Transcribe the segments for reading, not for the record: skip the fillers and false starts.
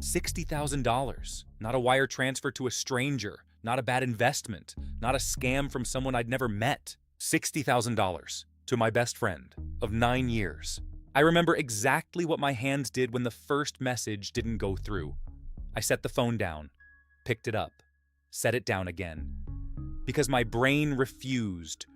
$60,000. Not a wire transfer to a stranger, not a bad investment, not a scam from someone I'd never met. $60,000 to my best friend of 9 years. I remember exactly what my hands did when the first message didn't go through. I set the phone down, picked it up, set it down again. Because my brain refused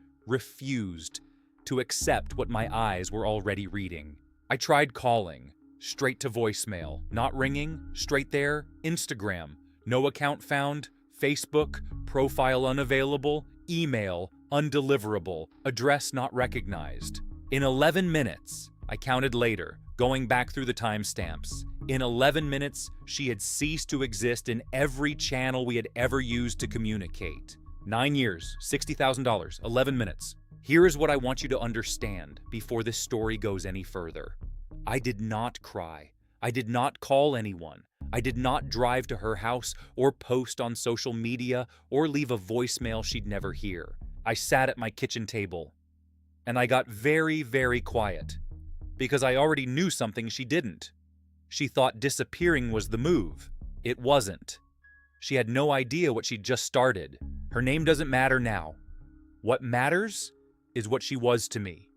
to accept what my eyes were already reading. I tried calling, straight to voicemail, not ringing, straight there, Instagram, no account found, Facebook, profile unavailable, email, undeliverable, address not recognized. In 11 minutes, I counted later, going back through the timestamps. In 11 minutes, she had ceased to exist in every channel we had ever used to communicate. 9 years, $60,000, 11 minutes. Here is what I want you to understand before this story goes any further. I did not cry. I did not call anyone. I did not drive to her house or post on social media or leave a voicemail she'd never hear. I sat at my kitchen table and I got very, very quiet because I already knew something she didn't. She thought disappearing was the move. It wasn't. She had no idea what she'd just started. Her name doesn't matter now. What matters is what she was to me.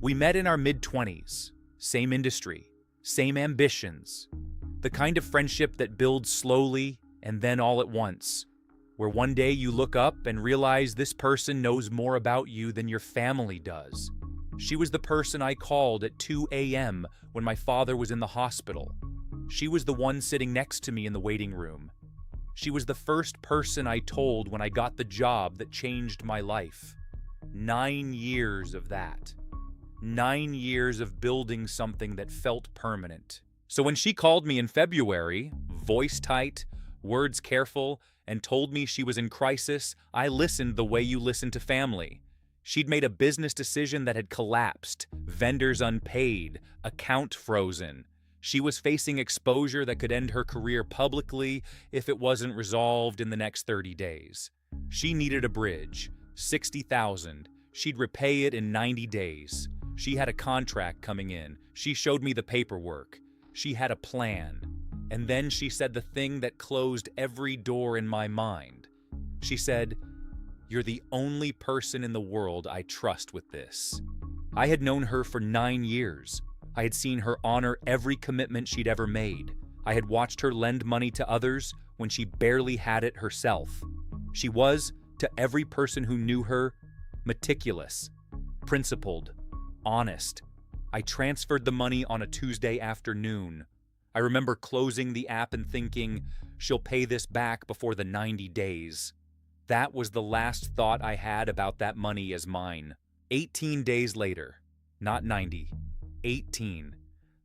We met in our mid-20s, same industry, same ambitions, the kind of friendship that builds slowly and then all at once, where one day you look up and realize this person knows more about you than your family does. She was the person I called at 2 a.m. when my father was in the hospital. She was the one sitting next to me in the waiting room. She was the first person I told when I got the job that changed my life. 9 years of that. 9 years of building something that felt permanent. So when she called me in February, voice tight, words careful, and told me she was in crisis, I listened the way you listen to family. She'd made a business decision that had collapsed, vendors unpaid, account frozen. She was facing exposure that could end her career publicly if it wasn't resolved in the next 30 days. She needed a bridge, $60,000. She'd repay it in 90 days. She had a contract coming in. She showed me the paperwork. She had a plan. And then she said the thing that closed every door in my mind. She said, "You're the only person in the world I trust with this." I had known her for 9 years. I had seen her honor every commitment she'd ever made. I had watched her lend money to others when she barely had it herself. She was, to every person who knew her, meticulous, principled, honest. I transferred the money on a Tuesday afternoon. I remember closing the app and thinking, she'll pay this back before the 90 days. That was the last thought I had about that money as mine. 18 days later, not 90, 18.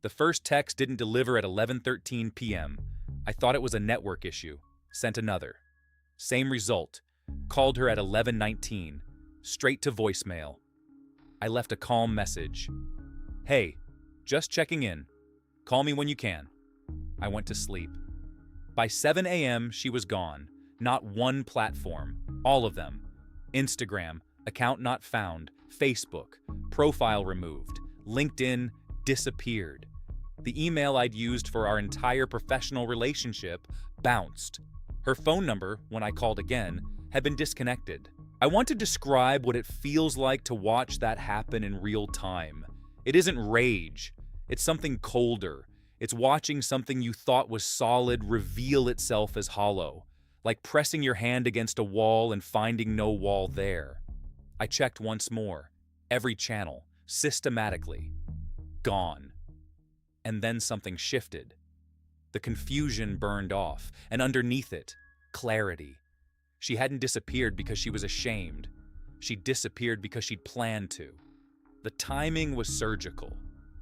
The first text didn't deliver at 11:13 p.m. I thought it was a network issue. Sent another. Same result. Called her at 11:19. Straight to voicemail. I left a calm message. "Hey, just checking in. Call me when you can." I went to sleep. By 7 a.m., she was gone. Not one platform. All of them. Instagram, account not found. Facebook, profile removed. LinkedIn, disappeared. The email I'd used for our entire professional relationship bounced. Her phone number, when I called again, had been disconnected. I want to describe what it feels like to watch that happen in real time. It isn't rage. It's something colder. It's watching something you thought was solid reveal itself as hollow, like pressing your hand against a wall and finding no wall there. I checked once more. Every channel, systematically. Gone. And then something shifted. The confusion burned off, and underneath it, clarity. She hadn't disappeared because she was ashamed. She disappeared because she'd planned to. The timing was surgical.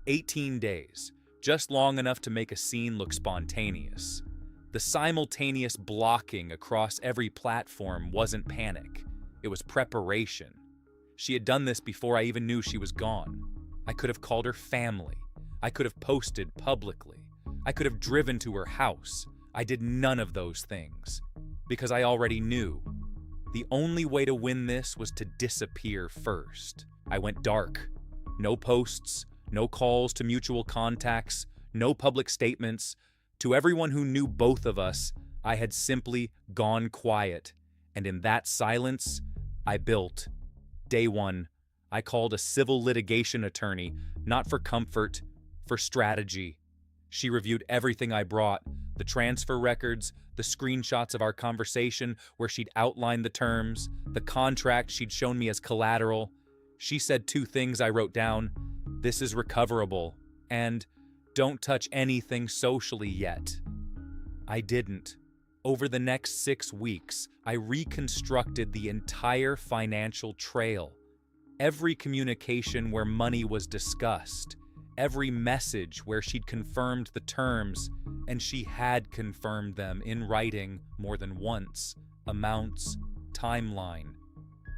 18 days, just long enough to make a scene look spontaneous. The simultaneous blocking across every platform wasn't panic. It was preparation. She had done this before I even knew she was gone. I could have called her family. I could have posted publicly. I could have driven to her house. I did none of those things. Because I already knew. The only way to win this was to disappear first. I went dark. No posts, no calls to mutual contacts, no public statements, To everyone who knew both of us, I had simply gone quiet, and in that silence, I built. Day one, I called a civil litigation attorney, not for comfort, for strategy. She reviewed everything I brought, the transfer records, the screenshots of our conversation where she'd outlined the terms, the contract she'd shown me as collateral. She said two things I wrote down: "This is recoverable," and "Don't touch anything socially yet." I didn't. Over the next 6 weeks, I reconstructed the entire financial trail. Every communication where money was discussed, every message where she'd confirmed the terms, and she had confirmed them in writing more than once, amounts, timeline.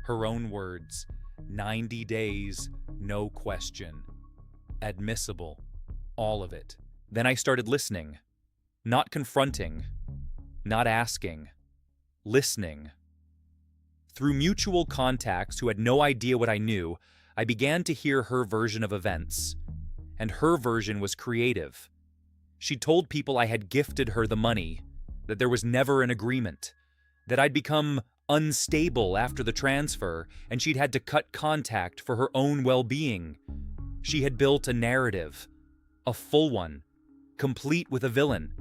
Her own words, 90 days, no question. Admissible. All of it. Then I started listening. Not confronting. Not asking. Listening. Through mutual contacts who had no idea what I knew, I began to hear her version of events. And her version was creative. She told people I had gifted her the money, that there was never an agreement, that I'd become unstable after the transfer, and she'd had to cut contact for her own well-being. She had built a narrative, a full one, complete with a villain.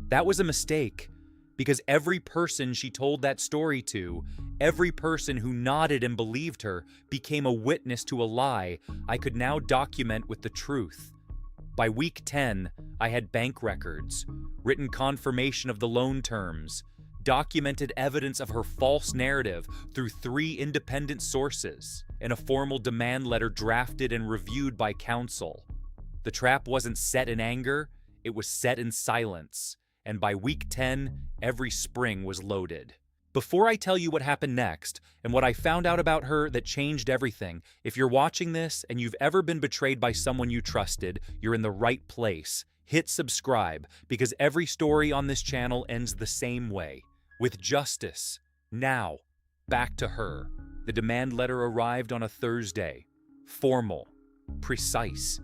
That was a mistake, because every person she told that story to, every person who nodded and believed her, became a witness to a lie I could now document with the truth. By week 10, I had bank records, written confirmation of the loan terms, documented evidence of her false narrative through 3 independent sources, and a formal demand letter drafted and reviewed by counsel. The trap wasn't set in anger, it was set in silence, and by week 10, every spring was loaded. Before I tell you what happened next, and what I found out about her that changed everything, if you're watching this and you've ever been betrayed by someone you trusted, you're in the right place. Hit subscribe, because every story on this channel ends the same way, with justice. Now, back to her. The demand letter arrived on a Thursday. Formal, precise,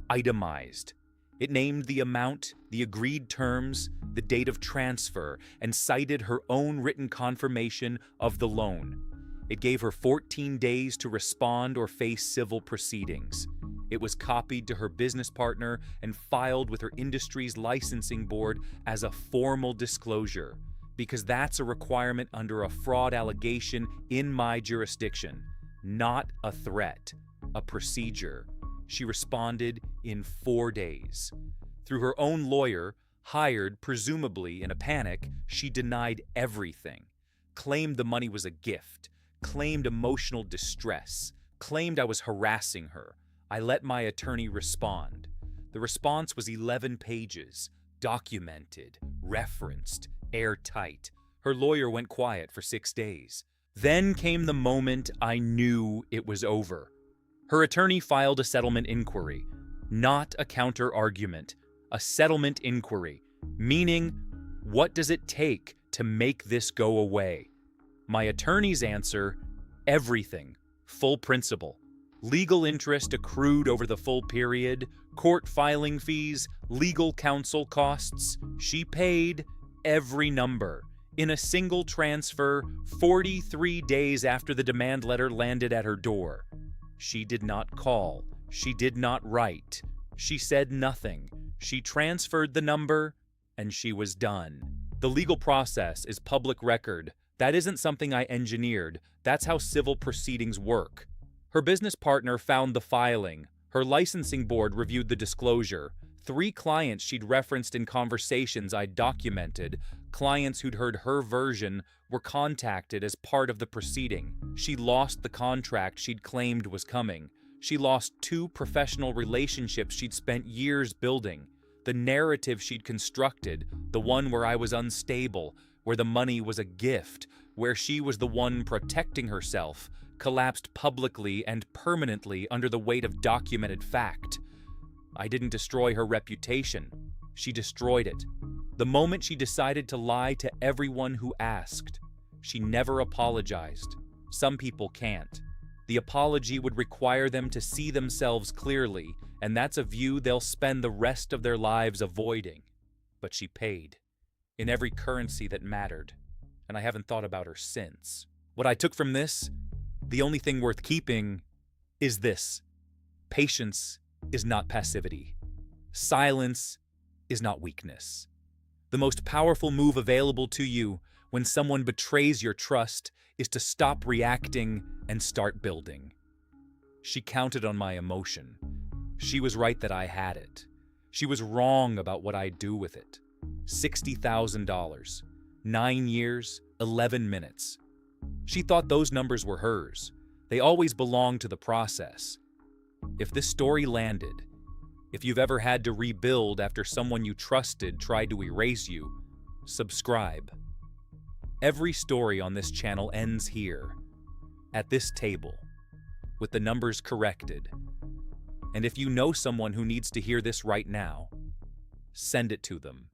itemized. It named the amount, the agreed terms, the date of transfer, and cited her own written confirmation of the loan. It gave her 14 days to respond or face civil proceedings. It was copied to her business partner and filed with her industry's licensing board as a formal disclosure, because that's a requirement under a fraud allegation in my jurisdiction, not a threat, a procedure. She responded in 4 days. Through her own lawyer, hired presumably in a panic, she denied everything, claimed the money was a gift, claimed emotional distress, claimed I was harassing her. I let my attorney respond. The response was 11 pages, documented, referenced, airtight. Her lawyer went quiet for 6 days. Then came the moment I knew it was over. Her attorney filed a settlement inquiry, not a counter-argument, a settlement inquiry, meaning, what does it take to make this go away? My attorney's answer, everything, full principal. Legal interest accrued over the full period, court filing fees, legal counsel costs. She paid every number. In a single transfer, 43 days after the demand letter landed at her door. She did not call. She did not write. She said nothing. She transferred the number, and she was done. The legal process is public record. That isn't something I engineered. That's how civil proceedings work. Her business partner found the filing. Her licensing board reviewed the disclosure. 3 clients she'd referenced in conversations I'd documented, clients who'd heard her version, were contacted as part of the proceeding. She lost the contract she'd claimed was coming. She lost 2 professional relationships she'd spent years building. The narrative she'd constructed, the one where I was unstable, where the money was a gift, where she was the one protecting herself, collapsed publicly and permanently under the weight of documented fact. I didn't destroy her reputation. She destroyed it. The moment she decided to lie to everyone who asked. She never apologized. Some people can't. The apology would require them to see themselves clearly, and that's a view they'll spend the rest of their lives avoiding. but she paid, in every currency that mattered, and I haven't thought about her since. What I took from this, the only thing worth keeping, is this. Patience is not passivity. Silence is not weakness. The most powerful move available to you when someone betrays your trust is to stop reacting and start building. She counted on my emotion. She was right that I had it. She was wrong about what I'd do with it. $60,000, 9 years, 11 minutes. She thought those numbers were hers. They always belonged to the process. If this story landed, if you've ever had to rebuild after someone you trusted tried to erase you, subscribe. Every story on this channel ends here, at this table, with the numbers corrected. And if you know someone who needs to hear this right now, send it to them.